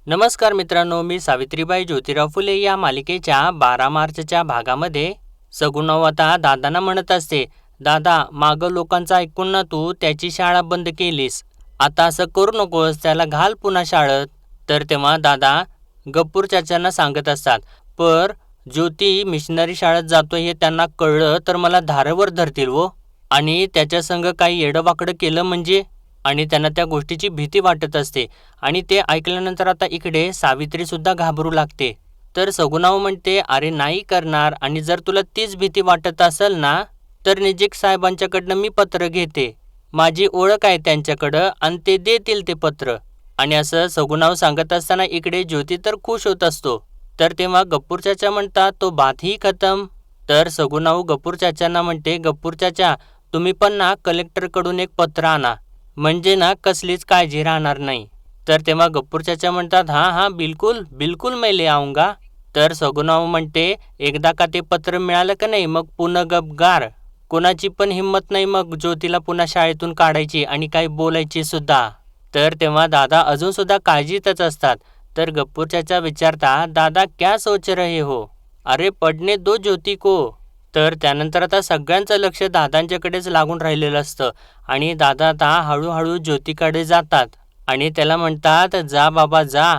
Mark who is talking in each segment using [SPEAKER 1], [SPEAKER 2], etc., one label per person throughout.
[SPEAKER 1] नमस्कार मित्रांनो, मी सावित्रीबाई ज्योतिराव फुले या मालिकेच्या 12 मार्चच्या भागामध्ये सगुणाव आता दादांना म्हणत असते, दादा मागं लोकांचं ऐकून ना तू त्याची शाळा बंद केलीस. आता असं करू नकोस, त्याला घाल पुन्हा शाळेत. तर तेव्हा दादा गप्पूर चाचांना सांगत असतात, पर ज्योती मिशनरी शाळेत जातोय हे त्यांना कळलं तर मला धारेवर धरतील व आणि त्याच्या संग काही येडंवाकडं केलं म्हणजे. आणि त्यांना त्या गोष्टीची भीती वाटत असते. आणि ते ऐकल्यानंतर आता इकडे सावित्री सुद्धा घाबरू लागते. तर सगुणाव म्हणते, अरे नाही करणार, आणि जर तुला तीच भीती वाटत असेल ना तर निजीक साहेबांच्याकडनं मी पत्र घेते, माझी ओळख आहे त्यांच्याकडं आणि ते देतील ते पत्र. आणि असं सगुणाव सांगत असताना इकडे ज्योती तर खुश होत असतो. तर तेव्हा गप्पूर चाचा म्हणतात, तो बात ही खतम. तर सगुणाव गप्पूर चाचांना म्हणते, गप्पूर चाचा तुम्ही पण ना कलेक्टरकडून एक पत्र आणा, म्हणजे ना कसलीच काळजी राहणार नाही. तर तेव्हा गप्पूर चाचा म्हणतात, हां हां बिलकुल बिलकुल मैं ले आऊंगा. तर सगुणाव म्हणते, एकदा का ते पत्र मिळालं का नाही मग पुन्हा गपगार, कोणाची पण हिंमत नाही मग ज्योतीला पुन्हा शाळेतून काढायची आणि काही बोलायची सुद्धा. तर तेव्हा दादा अजून सुद्धा काळजीतच असतात. तर गप्पूर चाचा विचारता, दादा क्या सोच रहे हो, अरे पडने दो ज्योती को. तर त्यानंतर आता सगळ्यांचं लक्ष दादांच्याकडेच लागून राहिलेलं असतं. आणि दादा आता हळूहळू ज्योतीकडे जातात आणि त्याला म्हणतात, जा बाबा जा,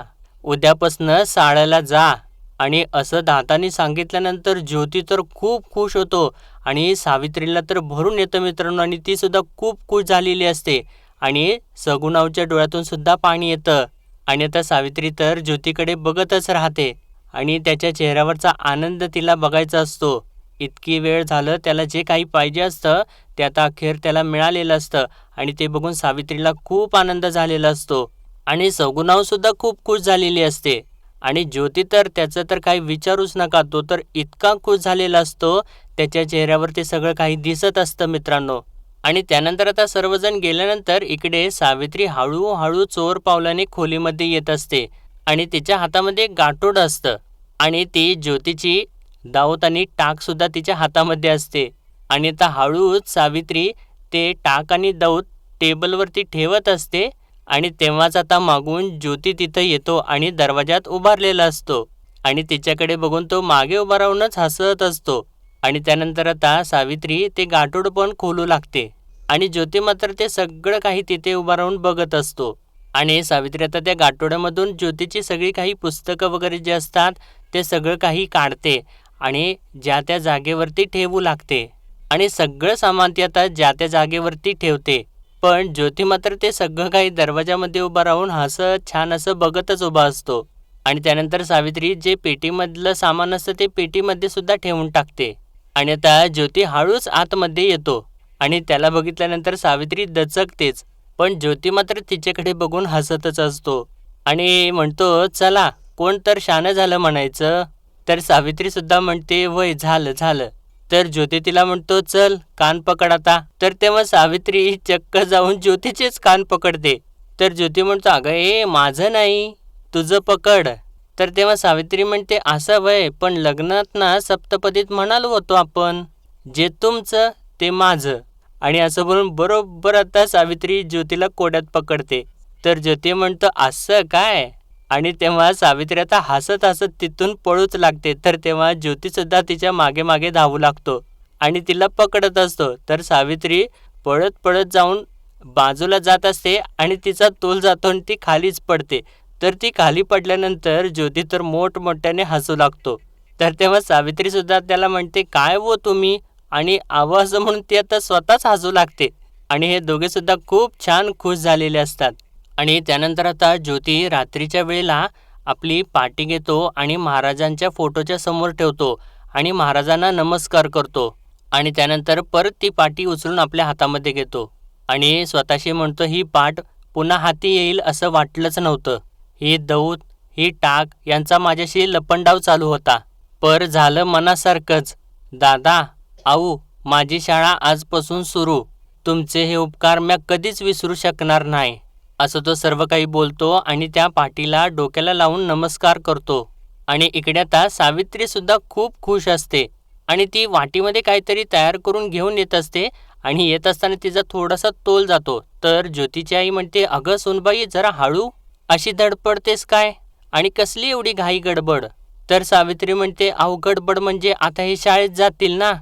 [SPEAKER 1] उद्यापासनं शाळेला जा. आणि असं दादांनी सांगितल्यानंतर ज्योती तर खूप खुश होतो आणि सावित्रीला तर भरून येतं मित्रांनो, आणि ती सुद्धा खूप खुश झालेली असते. आणि सगुणावच्या डोळ्यातून सुद्धा पाणी येतं. आणि आता सावित्री तर ज्योतीकडे बघतच राहते आणि त्याच्या चेहऱ्यावरचा आनंद तिला बघायचा असतो. इतकी वेळ झालं त्याला जे काही पाहिजे असतं ते आता अखेर त्याला मिळालेलं असतं. आणि ते बघून सावित्रीला खूप आनंद झालेला असतो आणि सगुणाव सुद्धा खूप खुश झालेली असते. आणि ज्योती तर त्याचं तर काही विचारूच नका, तो तर इतका खुश झालेला असतो, त्याच्या चेहऱ्यावर ते सगळं काही दिसत असतं मित्रांनो. आणि त्यानंतर आता सर्वजण गेल्यानंतर इकडे सावित्री हळूहळू चोर पावलाने खोलीमध्ये येत असते आणि तिच्या हातामध्ये एक गाठोड असतं आणि ती ज्योतीची दावत आणि टाक सुद्धा तिच्या हातामध्ये असते. आणि आता हळूच सावित्री ते टाक आणि दाऊत टेबलवरती ठेवत असते आणि तेव्हाच आता मागून ज्योती तिथं येतो आणि दरवाजात उभारलेला असतो आणि तिच्याकडे बघून तो मागे उभा राहूनच हसत असतो. आणि त्यानंतर आता सावित्री ते गाठोड पण खोलू लागते आणि ज्योती मात्र ते सगळं काही तिथे उभा राहून बघत असतो. आणि सावित्री आता त्या गाठोड्यामधून ज्योतीची सगळी काही पुस्तकं वगैरे जे असतात ते सगळं काही काढते आणि ज्या त्या जागेवरती ठेवू लागते आणि सगळं सामान ती आता ज्या त्या जागेवरती ठेवते. पण ज्योती मात्र ते सगळं काही दरवाजामध्ये उभा राहून हसत छान असं बघतच उभा असतो. आणि त्यानंतर सावित्री जे पेटीमधलं सामान असतं ते पेटीमध्ये सुद्धा ठेवून टाकते. आणि आता ज्योती हळूच आतमध्ये येतो आणि त्याला बघितल्यानंतर सावित्री दचकतेच, पण ज्योती मात्र तिच्याकडे बघून हसतच असतो आणि म्हणतो, चला कोण तर शानं झालं म्हणायचं. तर सावित्री सुद्धा म्हणते, वय झालं झालं. तर ज्योती तिला म्हणतो, चल कान पकड आता. तर तेव्हा सावित्री चक्क जाऊन ज्योतीचेच कान पकडते. तर ज्योती म्हणतो, अगं ए माझं नाही, तुझं पकड. तर तेव्हा सावित्री म्हणते, असं वय, पण लग्नात ना सप्तपदीत म्हणालो होतो आपण, जे तुमचं ते माझं. आणि असं बोलून बरोबर आता सावित्री ज्योतीला कोड्यात पकडते. तर ज्योती म्हणतो, असं काय. आणि तेव्हा सावित्री आता हसत हसत तिथून पळूच लागते. तर तेव्हा ज्योतीसुद्धा तिच्या मागे मागे धावू लागतो आणि तिला पकडत असतो. तर सावित्री पळत पळत जाऊन बाजूला जात असते आणि तिचा तोल जातो आणि ती खालीच पडते. तर ती खाली पडल्यानंतर ज्योती तर मोठमोठ्याने हसू लागतो. तर तेव्हा सावित्रीसुद्धा त्याला म्हणते, काय हो तुम्ही, आणि आवाज म्हणून ती आता स्वतःच हसू लागते. आणि हे दोघेसुद्धा खूप छान खुश झालेले असतात. आणि त्यानंतर आता ज्योती रात्रीच्या वेळेला आपली पाटी घेतो आणि महाराजांच्या फोटोच्या समोर ठेवतो आणि महाराजांना नमस्कार करतो. आणि त्यानंतर परत ती पाटी उचलून आपल्या हातामध्ये घेतो आणि स्वतःशी म्हणतो, ही पाट पुन्हा हाती येईल असं वाटलंच नव्हतं. ही दौत ही टाक यांचा माझ्याशी लपंडाव चालू होता, पर झालं मनासारखंच. दादा आऊ, माझी शाळा आजपासून सुरू, तुमचे हे उपकार मी कधीच विसरू शकणार नाही. असं तो सर्व काही बोलतो आणि त्या पाटीला डोक्याला लावून नमस्कार करतो. आणि इकडे आता सावित्री सुद्धा खूप खुश असते आणि ती वाटीमध्ये काहीतरी तयार करून घेऊन येत असते आणि येत असताना तिचा थोडासा तोल जातो. तर ज्योतीची आई म्हणते, अगं सोनबाई जरा हळू, अशी धडपडतेस काय. आणि कसली एवढी घाई गडबड? तर सावित्री म्हणते, अहो गडबड म्हणजे आता हे शाळेत जातील ना.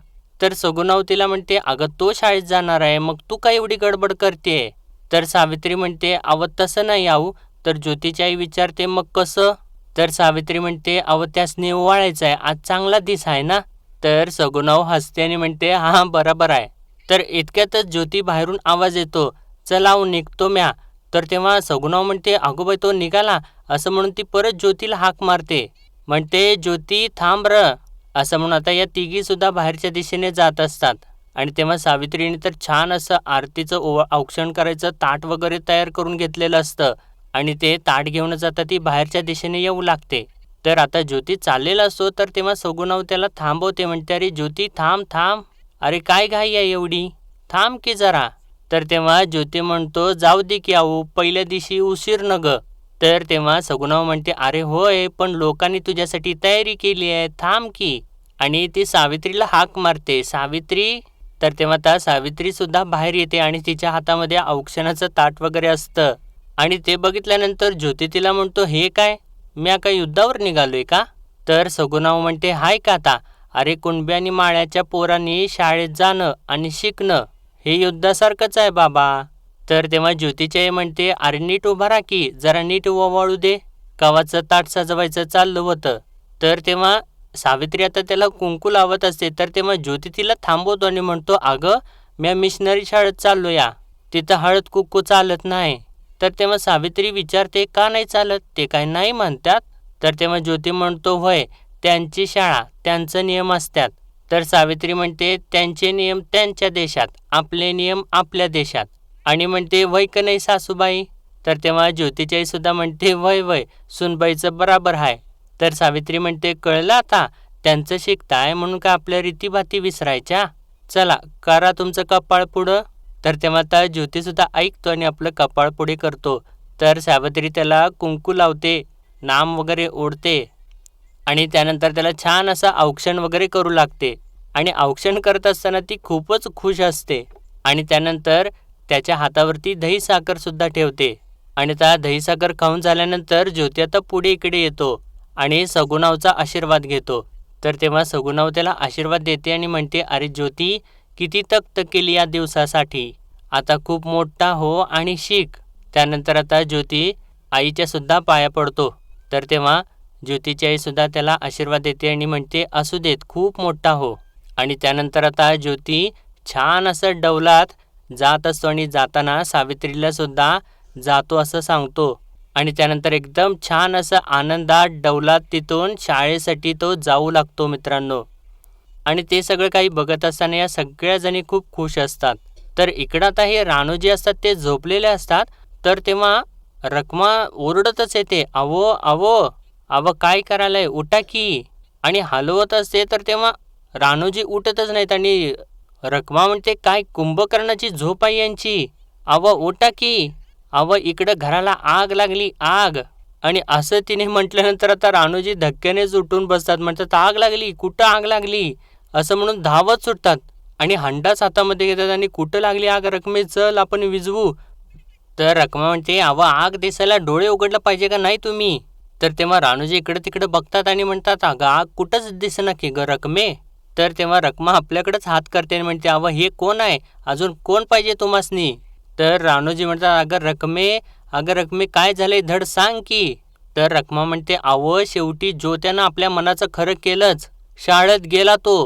[SPEAKER 1] तर सगुणाव तिला म्हणते, अगं तो शाळेत जाणार आहे, मग तू काय एवढी गडबड करते? तर सावित्री म्हणते, अहो तसं नाही आऊ. तर ज्योतीची आई विचारते, मग कसं? तर सावित्री म्हणते, अहो त्यासनी ओवाळायचं आहे, आज चांगला दिस आहे ना. तर सगुणाव हसते आणि म्हणते, हां बरोबर आहे. तर इतक्यातच ज्योती बाहेरून आवाज येतो, चल आऊ निघतो म्या. तर तेव्हा सगुणाव म्हणते, अगो बाई तो निघाला, असं म्हणून ती परत ज्योतीला हाक मारते. म्हणते, ज्योती थांब र. असं म्हणून आता या तिघी सुद्धा बाहेरच्या दिशेने जात असतात. आणि तेव्हा सावित्रीने तर छान असं आरतीचं औक्षण करायचं ताट वगैरे तयार करून घेतलेलं असतं. आणि ते ताट घेऊनच आता ती बाहेरच्या दिशेने येऊ लागते. तर आता ज्योती चाललेला असतो, तर तेव्हा सगुणाव त्याला थांबवते. म्हणते, अरे ज्योती थांब थांब, अरे काय घाई आहे एवढी, थांब की जरा. तर तेव्हा ज्योती म्हणतो, जाऊ दे की आऊ, पहिल्या दिवशी उशीर न ग. तर तेव्हा सगुणाव म्हणते, अरे होय, पण लोकांनी तुझ्यासाठी तयारी केली आहे, थांब की. आणि ती सावित्रीला हाक मारते, सावित्री. तर तेव्हा त्या सावित्री सुद्धा बाहेर येते आणि तिच्या हातामध्ये औक्षणाचं ताट वगैरे असतं. आणि ते बघितल्यानंतर ज्योती तिला म्हणतो, हे काय, म्या काय युद्धावर निघालोय का? तर सगुणाव म्हणते, हाय का आता, अरे कुणबी आणि माळ्याच्या पोरांनी शाळेत जाणं आणि शिकणं हे युद्धासारखंच आहे बाबा. तर तेव्हा ज्योतीची आई म्हणते, अरे नीट उभा राहा की, जरा नीट ओवाळू दे, गव्हाचं ताट सजवायचं चाललं होतं. तर तेव्हा सावित्री आता त्याला कुंकू लावत असते. तर तेव्हा ज्योती तिला थांबवतो आणि म्हणतो, अगं म्या मिशनरी शाळेत चाललो या, तिथं हळद कुंकू चालत नाही. तर तेव्हा सावित्री विचारते, का नाही चालत, ते काय नाही म्हणतात? तर तेव्हा ज्योती म्हणतो, होय, त्यांची शाळा, त्यांचं नियम असतात. तर सावित्री म्हणते, त्यांचे नियम त्यांच्या देशात, आपले नियम आपल्या देशात. आणि म्हणते, वय का नाही सासूबाई? तर तेव्हा ज्योतीची आई सुद्धा म्हणते, वय वय, सुनबाईचं बराबर आहे. तर सावित्री म्हणते, कळलं आता, त्यांचं शिकताय म्हणून का आपल्या रीतीभाती विसरायच्या? चला करा तुमचं कपाळ पुढं. तर तेव्हा आता ज्योतीसुद्धा ऐकतो आणि आपलं कपाळ पुढे करतो. तर सावित्री त्याला कुंकू लावते, नाम वगैरे ओढते आणि त्यानंतर त्याला छान असं औक्षण वगैरे करू लागते. आणि औक्षण करत असताना ती खूपच खुश असते. आणि त्यानंतर त्याच्या हातावरती दही साखरसुद्धा ठेवते. आणि त्या दही साखर खाऊन झाल्यानंतर ज्योती आता पुढे इकडे येतो आणि सगुणावचा आशीर्वाद घेतो. तर तेव्हा सगुणाव त्याला आशीर्वाद देते आणि म्हणते, अरे ज्योती, किती तक्त केली या दिवसासाठी, आता खूप मोठा हो आणि शिक. त्यानंतर आता ज्योती आईच्या सुद्धा पाया पडतो. तर तेव्हा ज्योतीची आई सुद्धा त्याला आशीर्वाद देते आणि म्हणते, असू देत, खूप मोठा हो. आणि त्यानंतर आता ज्योती छान असं डौलात जात असतो आणि जाताना सावित्रीला सुद्धा जातो असं सांगतो. आणि त्यानंतर एकदम छान असं आनंदात डौलात तिथून शाळेसाठी तो जाऊ लागतो मित्रांनो. आणि ते सगळं काही बघत असताना या सगळ्या जणी खूप खुश असतात. तर इकडं आता हे रानू जे असतात ते झोपलेले असतात. तर तेव्हा रखमा ओरडतच येते, अवो अवो, अव काय करायलाय, उठा की. आणि हलवत असते. तर तेव्हा रानूजी उठतच नाहीत आणि रखमा म्हणते, काय कुंभकर्णाची झोप आहे यांची, अव उठा की, अव इकडं घराला आग लागली, आग. आणि असं तिने म्हटल्यानंतर आता रानूजी धक्क्यानेच उठून बसतात. म्हणतात, आग लागली, कुठं आग लागली, असं म्हणून धावत सुटतात आणि हंडाच हातामध्ये घेतात आणि कुठं लागली आग रखमे, चल आपण विझवू. तर रखमा म्हणते, अव आग दिसायला डोळे उघडलं पाहिजे का नाही तुम्ही? तर तेव्हा रानूजी इकडं तिकडं बघतात आणि म्हणतात, अगं आग कुठंच दिसेना की ग रखमे. तर तेव्हा रखमा आपल्याकडेच हात करते आणि म्हणते, अव हे कोण आहे, अजून कोण पाहिजे तुम्हासनी? तर रानूजी म्हणतात, अगं रखमे काय झालंय, धड सांग की. तर रखमा म्हणते, अव शेवटी ज्योत्यानं आपल्या मनाचं खरं केलंच, शाळेत गेला तो,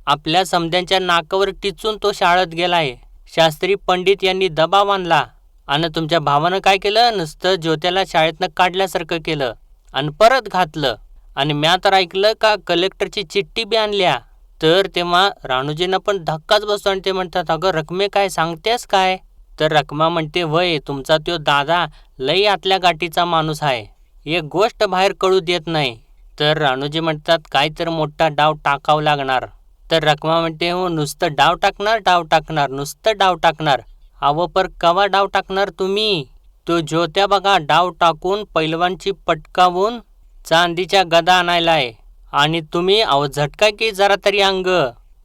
[SPEAKER 1] आपल्या समध्यांच्या नाकावर टिचून तो शाळेत गेलाय. शास्त्री पंडित यांनी दबाव आणला आणि तुमच्या भावानं काय केलं, नुसतं ज्योत्याला शाळेतनं काढल्यासारखं केलं आणि परत घातलं. आणि म्या तर ऐकलं का कलेक्टरची चिठ्ठी बी आणल्या. तर तेव्हा रानूजींना पण धक्काच बसतो आणि ते म्हणतात, अगं रखमे काय सांगतेस काय? तर रखमा म्हणते, वय तुमचा तो दादा लई आतल्या गाठीचा माणूस आहे, एक गोष्ट बाहेर कळू देत नाही. तर रानूजी म्हणतात, काय तर मोठा डाव टाकावं लागणार. तर रखमा म्हणते, हो नुसतं डाव टाकणार, नुसतं डाव टाकणार. अहो पर कवा डाव टाकणार तुम्ही? तो ज्योत्या बघा डाव टाकून पैलवानची पटकावून चांदीच्या गदा आणायलाय आणि तुम्ही अहो झटका की जरा तरी अंग.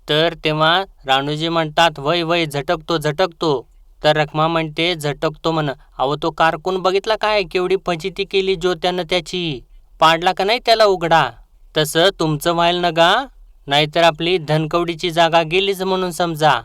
[SPEAKER 1] तर तेव्हा रानूजी म्हणतात, वय वय झटकतो. तर रखमा म्हणते, झटकतो म्हण, अहो तो कारकून बघितला काय, केवढी फजिती केली ज्योत्यानं त्याची. पाडला का नाही त्याला उघडा. तसं तुमचं व्हायला नका, नाहीतर आपली धनकवडीची जागा गेलीच म्हणून समजा.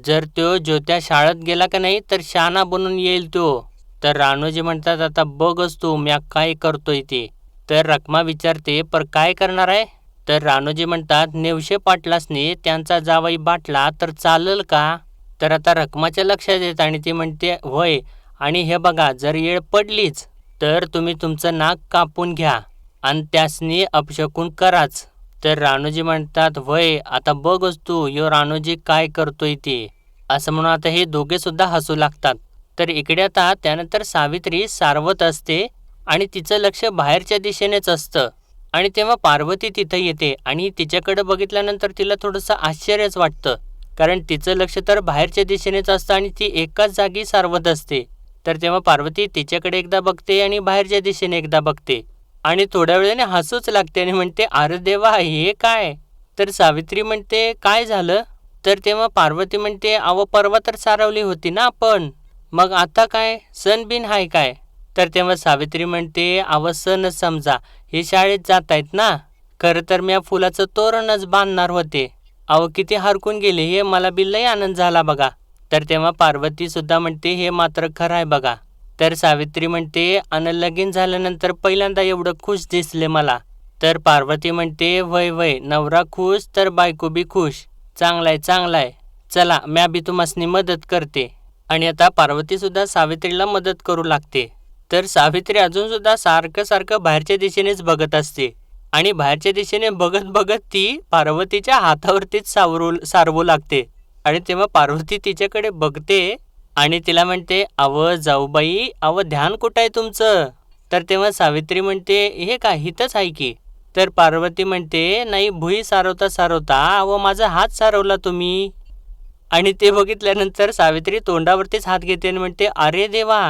[SPEAKER 1] जर तो ज्योत्या शाळेत गेला का नाही तर शहाणा बनून येईल तो. तर राणूजी म्हणतात, आता बघच तू म्या काय करतोय ते. तर रखमा विचारते, पर काय करणार आहे. तर राणूजी म्हणतात, नेवशे पाटलासने त्यांचा जावई बाटला तर चालेल का. तर आता रखमाच्या लक्षात येत आणि ती म्हणते, होय, आणि हे बघा, जर येळ पडलीच तर तुम्ही तुमचं नाक कापून घ्या आणि त्यासनी अपशकून कराच. तर राणूजी म्हणतात, होय, आता बघच तू यो राणूजी काय करतोय ते. असं म्हणून आता हे दोघे सुद्धा हसू लागतात. तर इकडे आता त्यानंतर सावित्री सारवत असते आणि तिचं लक्ष बाहेरच्या दिशेनेच असतं. आणि तेव्हा पार्वती तिथं येते आणि तिच्याकडे बघितल्यानंतर तिला थोडंसं आश्चर्यच वाटतं, कारण तिचं लक्ष तर बाहेरच्या दिशेनेच असतं आणि ती एकाच जागी सारवत असते. तर तेव्हा पार्वती तिच्याकडे एकदा बघते आणि बाहेरच्या दिशेने एकदा बघते आणि थोड्या वेळाने हसूच लागते आणि म्हणते, अरे देवा, हे काय. तर सावित्री म्हणते, काय झालं. तर तेव्हा पार्वती म्हणते, अहो परवा तर सारवली होती ना आपण, मग आता काय सण बिन हाय काय. तर तेव्हा सावित्री म्हणते, अहो सणच समजा, हे शाळेत जात आहेत ना. खरं तर मी फुलाचं तोरणच बांधणार होते. अहो किती हरकून गेले, हे मला बी लय आनंद झाला बघा. तर तेव्हा पार्वती सुद्धा म्हणते, हे मात्र खरं आहे बघा. तर सावित्री म्हणते, अन लगीन झाल्यानंतर पहिल्यांदा एवढं खुश दिसले मला. तर पार्वती म्हणते, वय वय, नवरा खुश तर बायको बी खुश. चांगलाय चांगलाय, चला म्या बी तुम्हासनी मदत करते. आणि आता पार्वती सुद्धा सावित्रीला मदत करू लागते. तर सावित्री अजून सुद्धा सारखं सारखं बाहेरच्या दिशेनेच बघत असते आणि बाहेरच्या दिशेने बघत बघत ती पार्वतीच्या हातावरतीच सारवू लागते. आणि तेव्हा पार्वती तिच्याकडे बघते आणि तिला म्हणते, अव जाऊबाई, अव ध्यान कुठं आहे तुमचं. तर तेव्हा सावित्री म्हणते, हे काय हितच आहे की. तर पार्वती म्हणते, नाही, भुई सारवता सारवता अव माझा हात सारवला तुम्ही. आणि ते बघितल्यानंतर सावित्री तोंडावरतीच हात घेते आणि म्हणते, अरे देवा,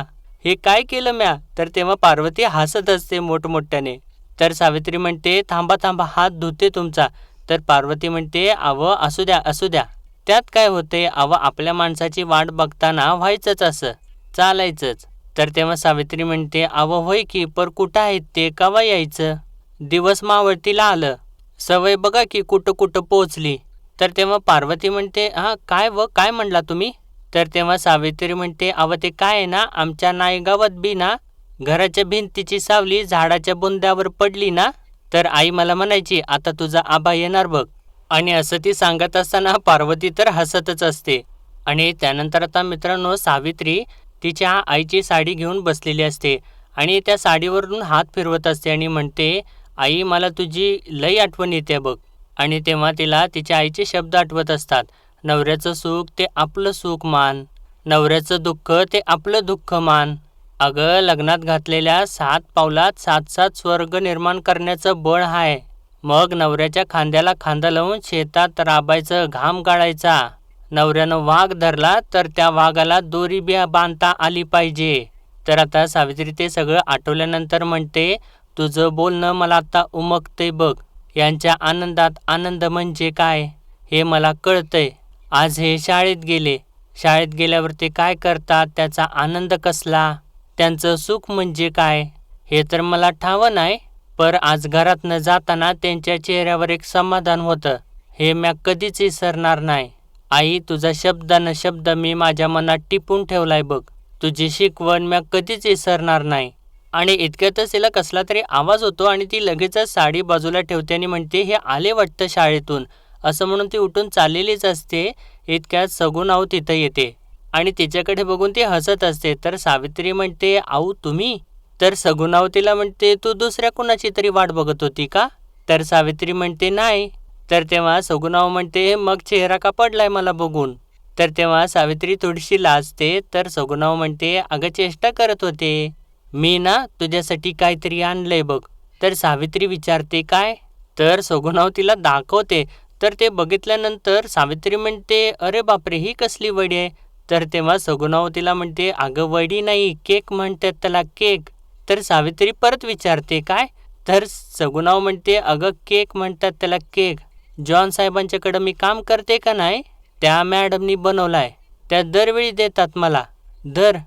[SPEAKER 1] हे काय केलं म्या. तर तेव्हा पार्वती हसत असते मोठमोठ्याने. तर सावित्री म्हणते, थांबा थांबा, हात धुते तुमचा. तर पार्वती म्हणते, अव असू द्या असू द्या, त्यात काय होते. अव आपल्या माणसाची वाट बघताना व्हायचंच, असं चालायचंच. तर तेव्हा सावित्री म्हणते, अव होय की, पर कुठं आहेत ते, कवा यायचं. दिवस मावळतीला आलं, सवय बघा की कुठं कुठं पोचली. तर तेव्हा पार्वती म्हणते, हां काय काय म्हणला तुम्ही. तर तेव्हा सावित्री म्हणते, अव ते काय आहे ना, आमच्या नायगावात बी ना घराच्या भिंतीची सावली झाडाच्या बुंद्यावर पडली ना, तर आई मला म्हणायची, आता तुझा आबा येणार बघ. आणि असं ती सांगत असताना पार्वती तर हसतच असते. आणि त्यानंतर आता मित्रांनो, सावित्री तिच्या आईची साडी घेऊन बसलेली असते आणि त्या साडीवरून हात फिरवत असते आणि म्हणते, आई मला तुझी लई आठवण येते बघ. आणि तेव्हा तिला तिच्या आईचे शब्द आठवत असतात, नवऱ्याचं सुख ते आपलं सुख मान, नवऱ्याचं दुःख ते आपलं दुःख मान. अगं लग्नात घातलेल्या 7 पावलात 7 स्वर्ग निर्माण करण्याचं बळ आहे. मग नवऱ्याच्या खांद्याला खांदा लावून शेतात राबायचं, घाम गाळायचा. नवऱ्यानं वाघ धरला तर त्या वाघाला दोरी बी बांधता आली पाहिजे. तर आता सावित्री ते सगळं आठवल्यानंतर म्हणते, तुझं बोलणं मला आता उमगतंय बघ. यांच्या आनंदात आनंद म्हणजे काय हे मला कळतंय. आज हे शाळेत गेले, शाळेत गेल्यावर ते काय करतात, त्याचा आनंद कसला, त्यांचं सुख म्हणजे काय हे तर मला ठावं नाही. पर आज घरातनं जाताना त्यांच्या चेहऱ्यावर एक समाधान होतं, हे म्या कधीच विसरणार नाही. आई, तुझा शब्दानं शब्द मी माझ्या मनात टिपून ठेवलाय बघ. तुझी शिकवण म्या कधीच विसरणार नाही. आणि इतक्यातच तिला कसला तरी आवाज होतो आणि ती लगेचच साडी बाजूला ठेवते आणि म्हणते, हे आले वाटतं शाळेतून. असं म्हणून ती उठून चाललेलीच असते. इतक्यात सगुण आऊ तिथं येते आणि तिच्याकडे बघून ती हसत असते. तर सावित्री म्हणते, आऊ तुम्ही. तर सगुणाव तिला म्हणते, तू दुसऱ्या कुणाची तरी वाट बघत होती का. तर सावित्री म्हणते, नाही. तर तेव्हा सगुणाव म्हणते, मग चेहरा का पडलाय मला बघून. तर तेव्हा सावित्री थोडीशी लाजते. तर सगुणाव म्हणते, अगं चेष्टा करत होते मी ना, तुझ्यासाठी काहीतरी आणलंय बघ. तर सावित्री विचारते, काय. तर सगुणाव तिला दाखवते. तर ते बघितल्यानंतर सावित्री म्हणते, अरे बापरे, ही कसली वडी आहे. तर तेव्हा सगुणाव तिला म्हणते, अगं वडी नाही, केक म्हणतात त्याला, केक. तर सावित्री परत विचारते, काय. तर सगुणाव म्हणते, अगं केक म्हणतात त्याला, केक. जॉन साहेबांच्याकडं मी काम करते का नाही, त्या मॅडमनी बनवलाय, त्या दरवेळी देतात मला, दर.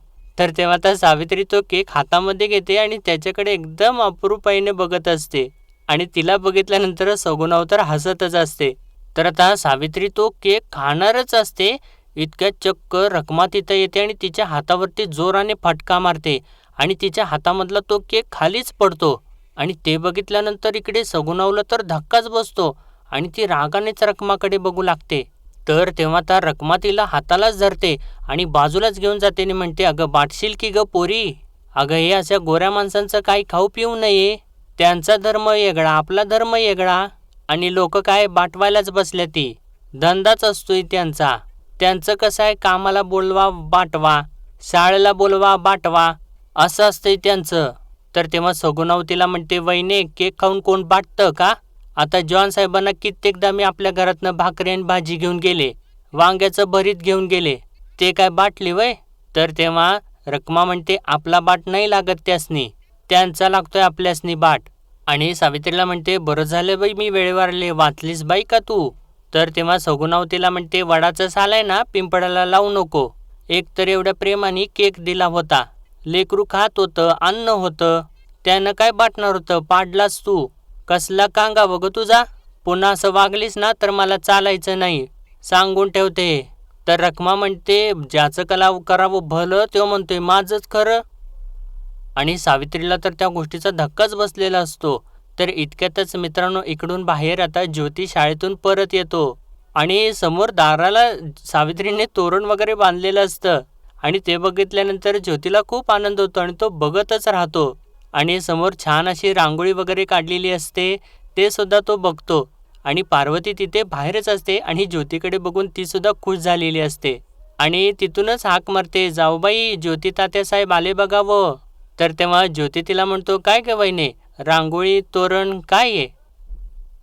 [SPEAKER 1] तर तेव्हा आता सावित्री तो केक हातामध्ये घेते आणि त्याच्याकडे एकदम अप्रूपाईने बघत असते आणि तिला बघितल्यानंतर सगुणाव तर हसतच असते. तर आता सावित्री तो केक खाणारच असते, इतक्यात चक्क रखमा तिथं येते आणि तिच्या हातावरती जोराने फटका मारते आणि तिच्या हातामधला तो केक खालीच पडतो आणि ते बघितल्यानंतर इकडे सगुणावला तर धक्काच बसतो आणि ती रागानेच रखमाकडे बघू लागते. तर तेव्हा त्या रखमा तिला हातालाच धरते आणि बाजूलाच घेऊन जाते आणि म्हणते, अगं बाटशील की ग पोरी, अगं हे अशा गोऱ्या माणसांचं काही खाऊ पिऊ नये, त्यांचा धर्म वेगळा आपला धर्म वेगळा आणि लोक काय बाटवायलाच बसल्या, ती धंदाच असतोय त्यांचा, त्यांचं कसं आहे कामाला बोलवा बाटवा, शाळेला बोलवा बाटवा, असं असतंय त्यांचं. तर तेव्हा सगुणाव तिला म्हणते, वहिने केक खाऊन कोण बाटतं का? आता जॉन साहेबांना कित्येकदा मी आपल्या घरातनं भाकरी आणि भाजी घेऊन गेले, वांग्याचं भरीत घेऊन गेले, ते काय बाटली वय? तर तेव्हा रखमा म्हणते, आपला बाट नाही लागत त्यासनी, त्यांचा लागतोय आपल्यासनी बाट. आणि सावित्रीला म्हणते, बरं झालं बाई मी वेळेवर आले, वाचलीस बाई का तू? तर तेव्हा सगुणाव तिला म्हणते, वडाचं साल आहे ना पिंपळाला लावू नको, एक तर एवढ्या प्रेमाने केक दिला होता, लेकरू खात होतं, अन्न होतं, त्यानं काय बाटणार होतं, पाडलास तू, कसला कांगा बघ तुझा, पुन्हा असं वागलीस ना तर मला चालायचं नाही, सांगून ठेवते. तर रखमा म्हणते, ज्याचं करावं भलं तो म्हणतोय माझंच खरं. आणि सावित्रीला तर त्या गोष्टीचा धक्काच बसलेला असतो. तर इतक्यातच मित्रांनो इकडून बाहेर आता ज्योती शाळेतून परत येतो आणि समोर दाराला सावित्रीने तोरण वगैरे बांधलेलं असतं आणि ते बघितल्यानंतर ज्योतीला खूप आनंद होतो आणि तो बघतच राहतो आणि समोर छान अशी रांगोळी वगैरे काढलेली असते, ते सुद्धा तो बघतो आणि पार्वती तिथे बाहेरच असते आणि ज्योतीकडे बघून ती सुद्धा खुश झालेली असते आणि तिथूनच हाक मारते, जाऊबाई ज्योती तात्यासाहेब आले बघावं. तर तेव्हा ज्योती तिला म्हणतो, काय ग वहिने, रांगोळी तोरण काय आहे?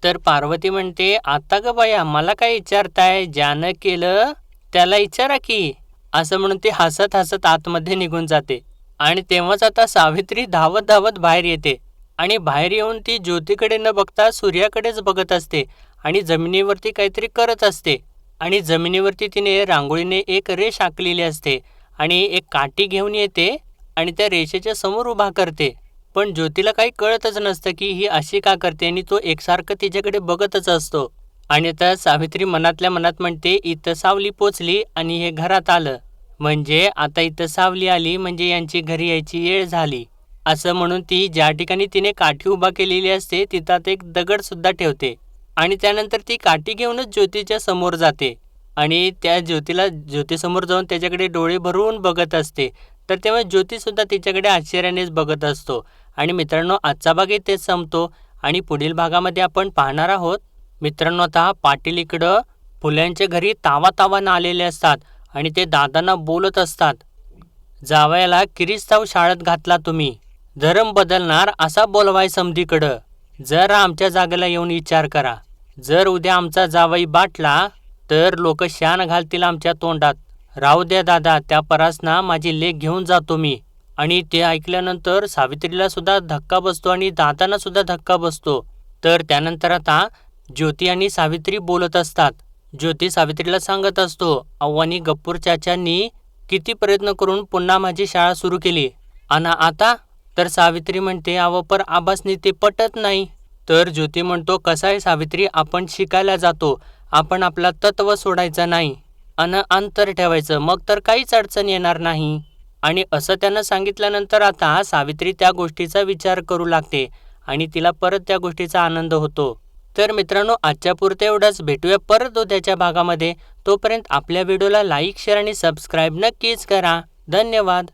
[SPEAKER 1] तर पार्वती म्हणते, आता ग बाया मला काय विचारताय, ज्यानं केलं त्याला विचारा की, असं म्हणून ती हसत हसत आतमध्ये निघून जाते. आणि तेव्हाच आता सावित्री धावत धावत बाहेर येते आणि बाहेर येऊन ती ज्योतीकडे न बघता सूर्याकडेच बघत असते आणि जमिनीवरती काहीतरी करत असते आणि जमिनीवरती तिने रांगोळीने एक रेष आखलेली असते आणि एक काठी घेऊन येते आणि त्या रेषेच्या समोर उभा करते. पण ज्योतीला काही कळतच नसतं की ही अशी का करते आणि तो एकसारखं तिच्याकडे बघतच असतो. आणि आता सावित्री मनातल्या मनात म्हणते, इथं सावली पोचली आणि हे घरात आलं, म्हणजे आता इथं सावली आली म्हणजे यांची घरी यायची वेळ झाली, असं म्हणून ती ज्या ठिकाणी तिने काठी उभा केलेली असते तिथं एक दगड सुद्धा ठेवते आणि त्यानंतर ती काठी घेऊनच ज्योतीच्या समोर जाते आणि त्या ज्योतीसमोर जाऊन त्याच्याकडे डोळे भरून बघत असते. तर तेव्हा ज्योतीसुद्धा तिच्याकडे आश्चर्यानेच बघत असतो. आणि मित्रांनो आजचा भाग इथेच संपतो आणि पुढील भागामध्ये आपण पाहणार आहोत. मित्रांनो आता पाटील इकडं फुल्यांच्या घरी तावातावानं आलेले असतात आणि ते दादांना बोलत असतात, जावयाला किरीस्ताव शाळेत घातला तुम्ही, धर्म बदलणार असा बोलवाय समधीकडं, जरा आमच्या जागेला येऊन विचार करा, जर उद्या आमचा जावई बाटला तर लोक शान घालतील आमच्या तोंडात, राहू द्या दादा, त्या परासना माझी लेक घेऊन जातो मी. आणि ते ऐकल्यानंतर सावित्रीला सुद्धा धक्का बसतो आणि दादांना सुद्धा धक्का बसतो. तर त्यानंतर आता ज्योती आणि सावित्री बोलत असतात. ज्योती सावित्रीला सांगत असतो, अव्वानी गप्पूर चाच्यांनी किती प्रयत्न करून पुन्हा माझी शाळा सुरू केली आणि आता? तर सावित्री म्हणते, अव पर आबासनी ते पटत नाही. तर ज्योती म्हणतो, कसं आहे सावित्री, आपण शिकायला जातो, आपण आपला तत्व सोडायचं नाही आणि अंतर ठेवायचं, मग तर काहीच अडचण येणार नाही. आणि असं त्यानं सांगितल्यानंतर आता सावित्री त्या गोष्टीचा विचार करू लागते आणि तिला परत त्या गोष्टीचा आनंद होतो. तर मित्रांनो आजच्या पुरते एवढंच, भेटूया परत उद्याच्या भागामध्ये. तोपर्यंत आपल्या व्हिडिओला लाईक शेअर आणि सबस्क्राईब नक्कीच करा. धन्यवाद.